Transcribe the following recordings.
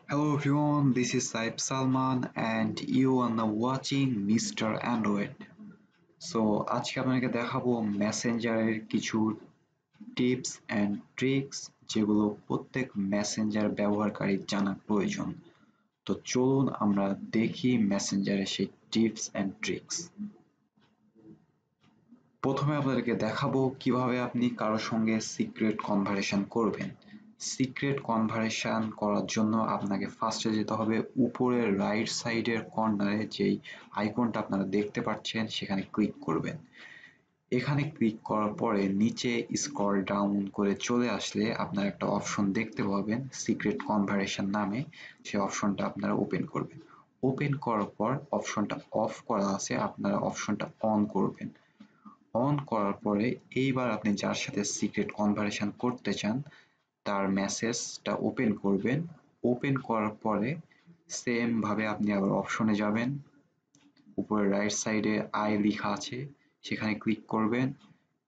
Hello everyone, this is Saib Salman and you are now watching Mr. Android. So আজকে আপনাকে দেখাবো মেসেঞ্জারের কিছু tips and tricks যেগুলো প্রত্যেক মেসেঞ্জার ব্যবহারকারীর জানা প্রয়োজন। তো চলুন আমরা দেখি মেসেঞ্জারের সেই টিপস অ্যান্ড ট্রিক্স। প্রথমে আপনাদেরকে দেখাবো কিভাবে আপনি কারোর সঙ্গে সিক্রেট কনভারসেশন করবেন। সিক্রেট কনভারসেশন করার জন্য আপনাকে ফার্স্টে যেতে হবে উপরের রাইট সাইডের কর্নারে যেই আইকনটা আপনারা দেখতে পাচ্ছেন সেখানে ক্লিক করবেন। এখানে ক্লিক করার পরে নিচে স্ক্রল ডাউন করে চলে আসলে আপনারা একটা অপশন দেখতে পাবেন সিক্রেট কনভারসেশন নামে। সেই অপশনটা আপনারা ওপেন করবেন। ওপেন করার পর অপশনটা অফ করা আছে, আপনারা অপশনটা অন করবেন। অন করার পরে এইবার আপনি যার সাথে সিক্রেট কনভারসেশন করতে চান তার মেসেজটা ওপেন করবেন। ওপেন করার পরে সেম ভাবে আপনি আবার অপশনে যাবেন। উপরে রাইট সাইডে আই লেখা আছে, সেখানে ক্লিক করবেন।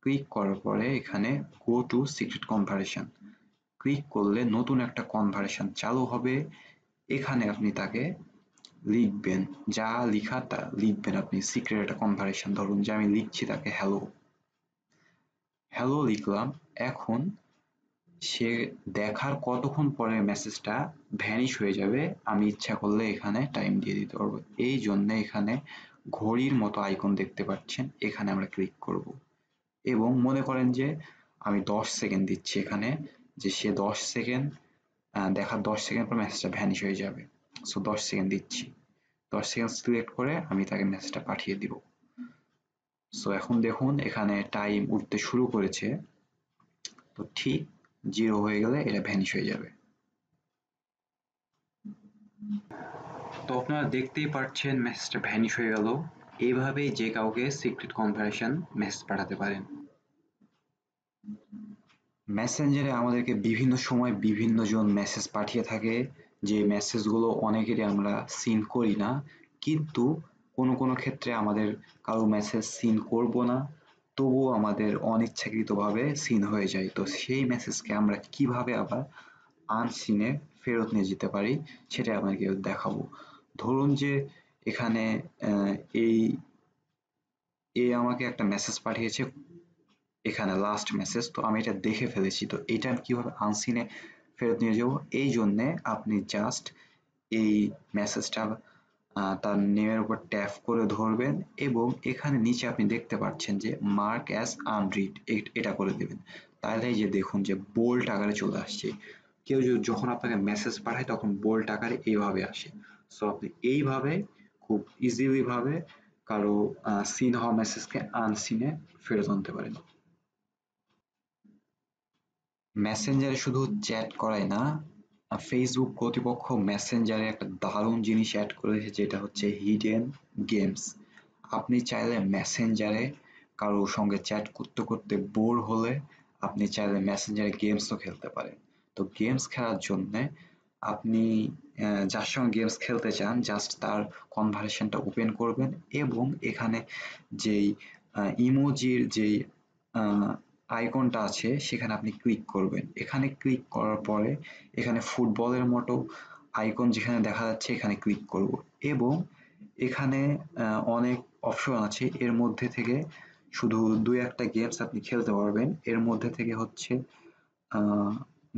ক্লিক করার পরে এখানে go to secret conversation click করলে নতুন একটা কনভারসেশন চালু হবে। এখানে আপনি তাকে লিখবেন, যা লিখা তা লিখবেন আপনি। সিক্রেট একটা কনভারসেশন, ধরুন যে আমি লিখছি তাকে হ্যালো, হ্যালো লিখলাম। এখন সে দেখার কতক্ষণ পরে মেসেজটা ভ্যানিশ হয়ে যাবে আমি ইচ্ছা করলে এখানে টাইম দিয়ে দিতে পারবো। এই জন্য এখানে ঘড়ির মতো আইকন দেখতে পাচ্ছেন, এখানে আমরা ক্লিক করব এবং মনে করেন যে আমি 10 সেকেন্ড দিচ্ছি এখানে, যে সে 10 সেকেন্ড দেখার 10 সেকেন্ড পর মেসেজটা ভ্যানিশ হয়ে যাবে। সো 10 সেকেন্ড দিচ্ছি, 10 সেকেন্ড সিলেক্ট করে আমি তাকে মেসেজটা পাঠিয়ে দিব। সো এখন দেখুন এখানে টাইম উঠতে শুরু করেছে। তো ঠিক 0 হয়ে গেলে এটা ভ্যানিশ হয়ে যাবে। তো আপনারা দেখতেই পাচ্ছেন মেসেজটা ভ্যানিশ হয়ে গেল। এইভাবেই যে কাউকে সিক্রেট কনভারসেশন মেসেজ পাঠাতে পারেন। মেসেঞ্জারে আমাদেরকে বিভিন্ন সময় বিভিন্ন জন মেসেজ পাঠিয়ে থাকে, যে মেসেজগুলো অনেকেরই আমরা সিন করি না, কিন্তু কোনো কোনো ক্ষেত্রে আমাদের কারো মেসেজ সিন করব না, তবুও আমাদের অনিচ্ছাকৃতভাবে সিন হয়ে যায়। তো সেই মেসেজকে আমরা কিভাবে আবার আনসিনে ফেরত নিয়ে যেতে পারি সেটা আপনাকে দেখাবো। ধরুন যে এখানে আহ, এই এ আমাকে একটা মেসেজ পাঠিয়েছে, এখানে লাস্ট মেসেজ, তো আমি এটা দেখে ফেলেছি। তো এটা আমি কিভাবে আনসিনে ফেরত নিয়ে যাবো, এই জন্যে আপনি জাস্ট এই মেসেজটা তার নেমের উপর ট্যাপ করে ধরবেন এবং এখানে নিচে আপনি দেখতে পাচ্ছেন যে মার্ক অ্যাজ আনরিড, এটা করে দেবেন। তাহলে এই যে দেখুন যে বোল্ড আকারে চলে আসছে। কেউ যখন আপনাকে মেসেজ পাঠায় তখন বোল্ড আকারে এইভাবে আসে। সো আপনি এইভাবে খুব ইজিলি ভাবে কারো সিন হওয়া মেসেজকে আনসিনে ফেরত আনতে পারেন। মেসেঞ্জারে শুধু চ্যাট করাই না, ফেসবুক কর্তৃপক্ষ মেসেঞ্জারে একটা দারুণ জিনিস অ্যাড করেছে, যেটা হচ্ছে হিডেন গেমস। আপনি চাইলে মেসেঞ্জারে কারোর সঙ্গে চ্যাট করতে করতে বোর হলে আপনি চাইলে মেসেঞ্জারে গেমসও খেলতে পারেন। তো গেমস খেলার জন্যে আপনি যার সঙ্গে গেমস খেলতে চান জাস্ট তার কনভারসেশনটা ওপেন করবেন এবং এখানে যেই ইমোজির যেই আইকনটা আছে সেখানে আপনি ক্লিক করবেন। এখানে ক্লিক করার পরে এখানে ফুটবলের মতো আইকন যেখানে দেখা যাচ্ছে এখানে ক্লিক করব এবং এখানে অনেক অপশন আছে, এর মধ্যে থেকে শুধু দুই একটা গেমস আপনি খেলতে পারবেন। এর মধ্যে থেকে হচ্ছে আহ,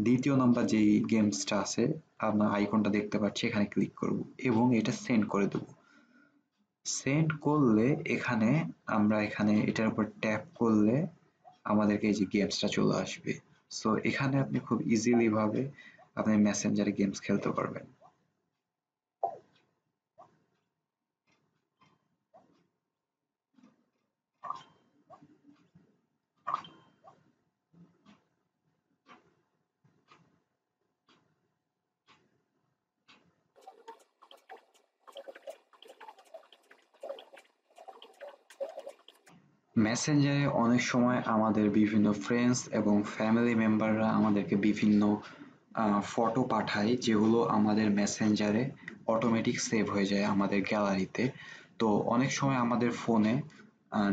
দ্বিতীয় নাম্বার যেই গেমসটা আছে, আপনার আইকনটা দেখতে পাচ্ছি, এখানে ক্লিক করব এবং এটা সেন্ড করে দেব। সেন্ড করলে এখানে আমরা এখানে এটার উপর ট্যাপ করলে আমাদেরকে এই যে গেমসটা চলে আসবে। সো এখানে আপনি খুব ইজিলি ভাবে আপনি মেসেঞ্জারে গেমস খেলতে পারবেন। মেসেঞ্জারে অনেক সময় আমাদের বিভিন্ন ফ্রেন্ডস এবং ফ্যামিলি মেম্বাররা আমাদেরকে বিভিন্ন ফটো পাঠায়, যেগুলো আমাদের মেসেঞ্জারে অটোমেটিক সেভ হয়ে যায় আমাদের গ্যালারিতে। তো অনেক সময় আমাদের ফোনে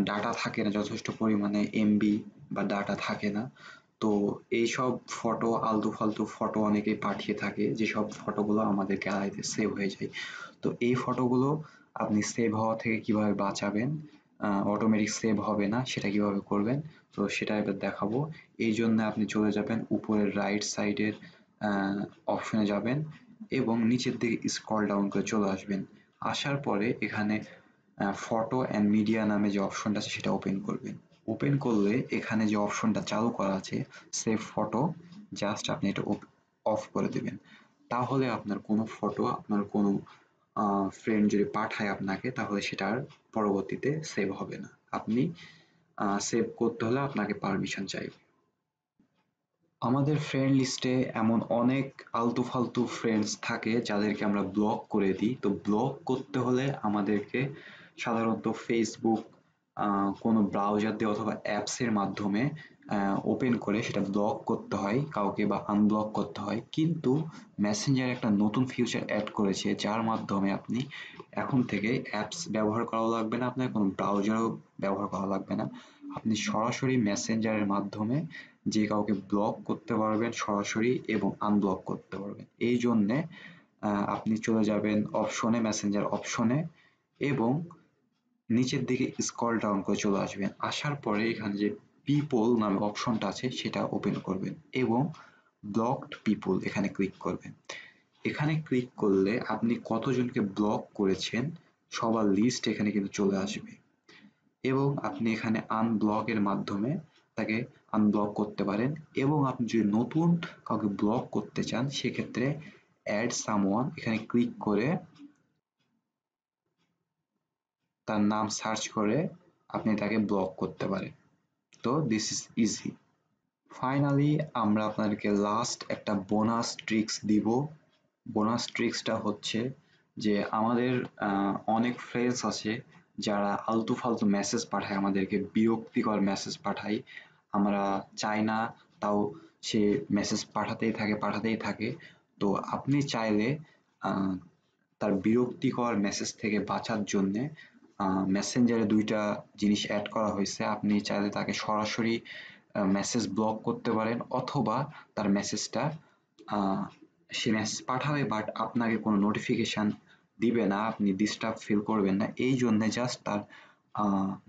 ডাটা থাকে না, যথেষ্ট পরিমাণে এমবি বা ডাটা থাকে না। তো এইসব ফটো আলতু ফালতু ফটো অনেকেই পাঠিয়ে থাকে, যেসব ফটোগুলো আমাদের গ্যালারিতে সেভ হয়ে যায়। তো এই ফটোগুলো আপনি সেভ হওয়া থেকে কিভাবে বাঁচাবেন, অটোমেটিক সেভ হবে না সেটা কিভাবে করবেন, তো সেটা এবার দেখাবো। এই জন্য আপনি চলে যাবেন উপরের রাইট সাইডের অপশনে যাবেন এবং নিচের দিকে স্ক্রল ডাউন করে চলে আসবেন। আসার পরে এখানে ফটো অ্যান্ড মিডিয়া নামে যে অপশনটা আছে সেটা ওপেন করবেন। ওপেন করলে এখানে যে অপশনটা চালু করা আছে সেভ ফটো, জাস্ট আপনি এটা অফ করে দেবেন। তাহলে আপনার কোনো ফটো আপনার কোনো ফ্রেন্ড যদি পাঠায় আপনাকে, তাহলে সেটা আর পরবর্তীতে সেভ হবে না। আপনি সেভ করতে হলে আপনাকে পারমিশন চাইবে। আমাদের ফ্রেন্ড লিস্টে এমন অনেক আলতু ফালতু ফ্রেন্ডস থাকে যাদেরকে আমরা ব্লক করে দিই। তো ব্লক করতে হলে আমাদেরকে সাধারণত ফেসবুক কোনো ব্রাউজার দিয়ে অথবা অ্যাপসের মাধ্যমে ওপেন করে সেটা ব্লক করতে হয় কাউকে বা আনব্লক করতে হয়। কিন্তু মেসেঞ্জার একটা নতুন ফিচার অ্যাড করেছে যার মাধ্যমে আপনি এখন থেকে অ্যাপস ব্যবহার করাও লাগবে না, আপনার কোনো ব্রাউজারও ব্যবহার করা লাগবে না। আপনি সরাসরি মেসেঞ্জারের মাধ্যমে যে কাউকে ব্লক করতে পারবেন সরাসরি এবং আনব্লক করতে পারবেন। এই জন্যে আপনি চলে যাবেন অপশনে, মেসেঞ্জার অপশনে, এবং নিচের দিকে স্ক্রল ডাউন করে চলে আসবেন। আসার পরে এখানে যে পিপল নামে অপশনটা আছে সেটা ওপেন করবেন এবং ব্লকড পিপল এখানে ক্লিক করবেন। এখানে ক্লিক করলে আপনি কতজনকে ব্লক করেছেন সবার লিস্ট এখানে কিন্তু চলে আসবে এবং আপনি এখানে আনব্লকের মাধ্যমে তাকে আনব্লক করতে পারেন। এবং আপনি যদি নতুন কাউকে ব্লক করতে চান সেক্ষেত্রে অ্যাড সামওয়ান এখানে ক্লিক করে তার নাম সার্চ করে আপনি তাকে ব্লক করতে পারেন। তো দিস ইজ ইজি। ফাইনালি আমরা আপনাদেরকে লাস্ট একটা বোনাস ট্রিক্স দিব। বোনাস ট্রিক্সটা হচ্ছে যে আমাদের অনেক ফ্রেন্ডস আছে যারা আলতু ফালতু মেসেজ পাঠায় আমাদেরকে, বিরক্তিকর মেসেজ পাঠায়, আমরা চাই না তাও সে মেসেজ পাঠাতেই থাকে। তো আপনি চাইলে আহ, তার বিরক্তিকর মেসেজ থেকে বাঁচার জন্যে মেসেঞ্জারে দুইটা জিনিস অ্যাড করা হয়েছে। আপনি চাইলে তাকে সরাসরি মেসেজ ব্লক করতে পারেন অথবা তার মেসেজটা সে মেসেজ পাঠাবে বাট আপনাকে কোনো নোটিফিকেশান দিবে না, আপনি ডিস্টার্ব ফিল করবেন না। এই জন্যে জাস্ট তার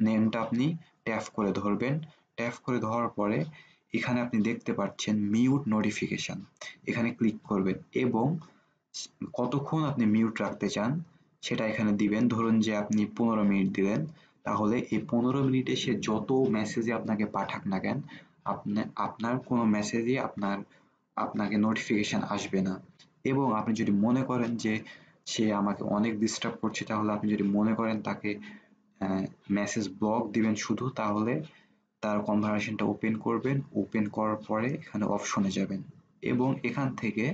নেমটা আপনি ট্যাপ করে ধরবেন। ট্যাপ করে ধরার পরে এখানে আপনি দেখতে পাচ্ছেন মিউট নোটিফিকেশান, এখানে ক্লিক করবেন এবং কতক্ষণ আপনি মিউট রাখতে চান সেটা এখানে দিবেন। ধরুন যে আপনি 15 মিনিট দিলেন, তাহলে এই 15 মিনিটে সে যত মেসেজই আপনাকে পাঠাক না কেন আপনার কোনো মেসেজই আপনাকে নোটিফিকেশান আসবে না। এবং আপনি যদি মনে করেন যে সে আমাকে অনেক ডিস্টার্ব করছে, তাহলে আপনি যদি মনে করেন তাকে মেসেজ ব্লক দিবেন শুধু, তাহলে তার কনভারসেশনটা ওপেন করবেন। ওপেন করার পরে এখানে অপশনে যাবেন এবং এখান থেকে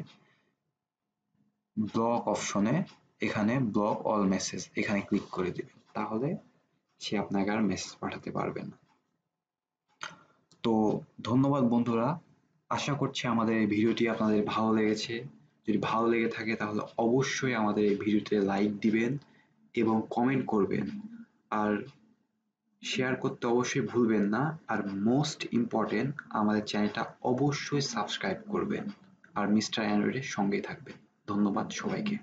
ব্লক অপশনে এখানে ব্লক অল মেসেজ এখানে ক্লিক করে দিবেন, তাহলে সে আপনাকে আর মেসেজ পাঠাতে পারবে না। তো ধন্যবাদ বন্ধুরা, আশা করছি আমাদের এই ভিডিওটি আপনাদের ভালো লেগেছে। যদি ভালো লেগে থাকে তাহলে অবশ্যই আমাদের এই ভিডিওতে লাইক দিবেন এবং কমেন্ট করবেন, আর শেয়ার করতে অবশ্যই ভুলবেন না। আর মোস্ট ইম্পর্টেন্ট, আমাদের চ্যানেলটা অবশ্যই সাবস্ক্রাইব করবেন আর মিস্টার অ্যান্ড্রয়েডের সঙ্গেই থাকবেন। ধন্যবাদ সবাইকে।